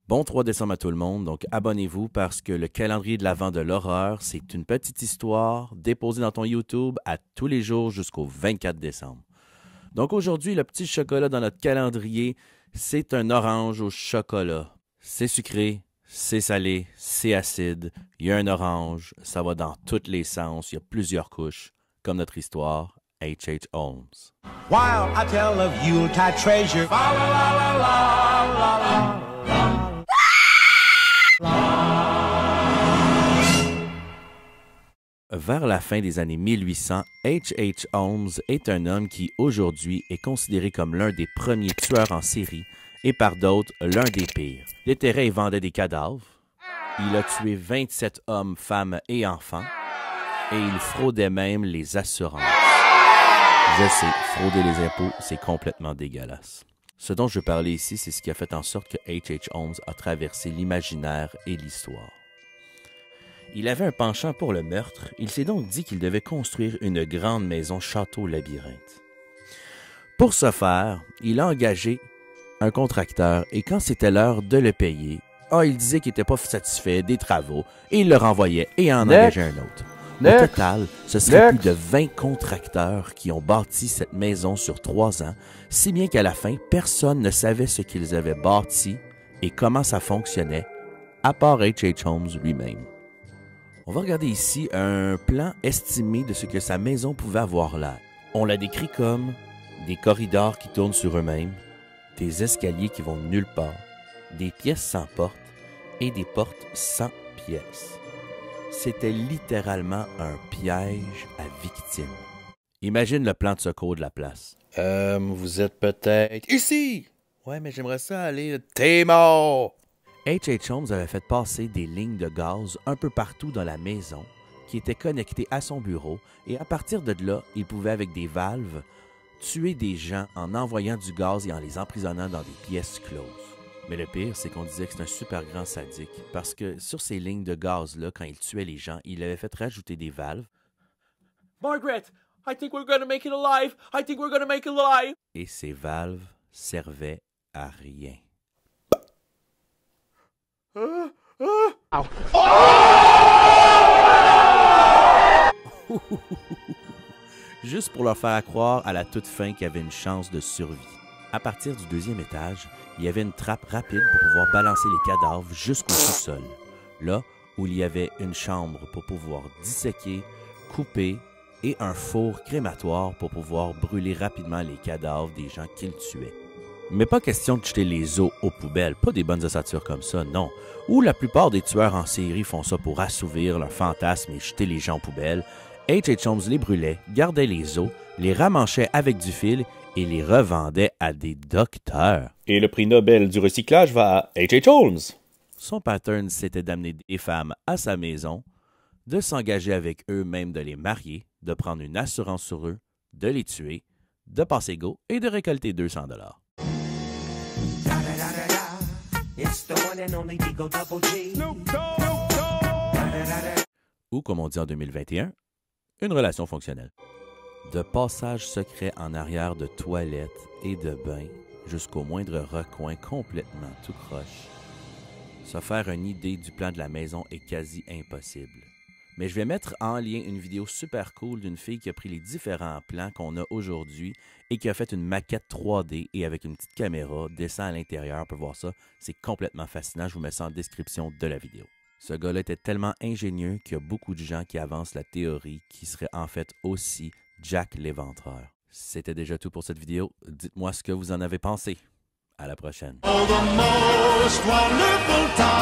Bon 3 décembre à tout le monde, donc abonnez-vous parce que le calendrier de l'Avent de l'horreur, c'est une petite histoire déposée dans ton YouTube à tous les jours jusqu'au 24 décembre. Donc aujourd'hui, le petit chocolat dans notre calendrier, c'est un orange au chocolat. C'est sucré, c'est salé, c'est acide, il y a un orange, ça va dans tous les sens, il y a plusieurs couches, comme notre histoire, H.H. Holmes. While I tell of Yuletide treasure, fa la la la la la la. Vers la fin des années 1800, H.H. Holmes est un homme qui, aujourd'hui, est considéré comme l'un des premiers tueurs en série et par d'autres, l'un des pires. Il déterrait et vendait des cadavres. Il a tué 27 hommes, femmes et enfants. Et il fraudait même les assurances. Je sais, frauder les impôts, c'est complètement dégueulasse. Ce dont je veux parler ici, c'est ce qui a fait en sorte que H.H. Holmes a traversé l'imaginaire et l'histoire. Il avait un penchant pour le meurtre, il s'est donc dit qu'il devait construire une grande maison château-labyrinthe. Pour ce faire, il a engagé un contracteur et quand c'était l'heure de le payer, il disait qu'il n'était pas satisfait des travaux et il le renvoyait et en engageait un autre. Au total, ce serait plus de 20 contracteurs qui ont bâti cette maison sur 3 ans, si bien qu'à la fin, personne ne savait ce qu'ils avaient bâti et comment ça fonctionnait, à part H.H. Holmes lui-même. On va regarder ici un plan estimé de ce que sa maison pouvait avoir l'air. On la décrit comme des corridors qui tournent sur eux-mêmes, des escaliers qui vont nulle part, des pièces sans porte et des portes sans pièces. C'était littéralement un piège à victimes. Imagine le plan de secours de la place. Vous êtes peut-être ici! Ouais, mais j'aimerais ça aller... T'es mort! H.H. Holmes avait fait passer des lignes de gaz un peu partout dans la maison qui étaient connectées à son bureau et à partir de là, il pouvait avec des valves tuer des gens en envoyant du gaz et en les emprisonnant dans des pièces closes. Mais le pire, c'est qu'on disait que c'est un super grand sadique parce que sur ces lignes de gaz-là, quand il tuait les gens, il avait fait rajouter des valves. Margaret, I think we're gonna make it alive. I think we're gonna make it alive. Et ces valves servaient à rien. Juste pour leur faire croire à la toute fin qu'il y avait une chance de survie. À partir du 2e étage, il y avait une trappe rapide pour pouvoir balancer les cadavres jusqu'au sous-sol. Là où il y avait une chambre pour pouvoir disséquer, couper et un four crématoire pour pouvoir brûler rapidement les cadavres des gens qu'il tuait. Mais pas question de jeter les os aux poubelles, pas des bonnes ossatures comme ça, non. Où la plupart des tueurs en série font ça pour assouvir leur fantasme et jeter les gens aux poubelles, H.H. Holmes les brûlait, gardait les os, les ramanchait avec du fil et les revendait à des docteurs. Et le prix Nobel du recyclage va à H.H. Holmes. Son pattern, c'était d'amener des femmes à sa maison, de s'engager avec eux, même de les marier, de prendre une assurance sur eux, de les tuer, de passer go et de récolter 200 $. Ou, comme on dit en 2021, une relation fonctionnelle. De passages secrets en arrière de toilettes et de bains jusqu'au moindre recoin complètement tout croche. Se faire une idée du plan de la maison est quasi impossible. Mais je vais mettre en lien une vidéo super cool d'une fille qui a pris les différents plans qu'on a aujourd'hui et qui a fait une maquette 3D et avec une petite caméra descend à l'intérieur. On peut voir ça, c'est complètement fascinant. Je vous mets ça en description de la vidéo. Ce gars-là était tellement ingénieux qu'il y a beaucoup de gens qui avancent la théorie qu'il serait en fait aussi Jack l'Éventreur. C'était déjà tout pour cette vidéo. Dites-moi ce que vous en avez pensé. À la prochaine. Oh, the most wonderful time.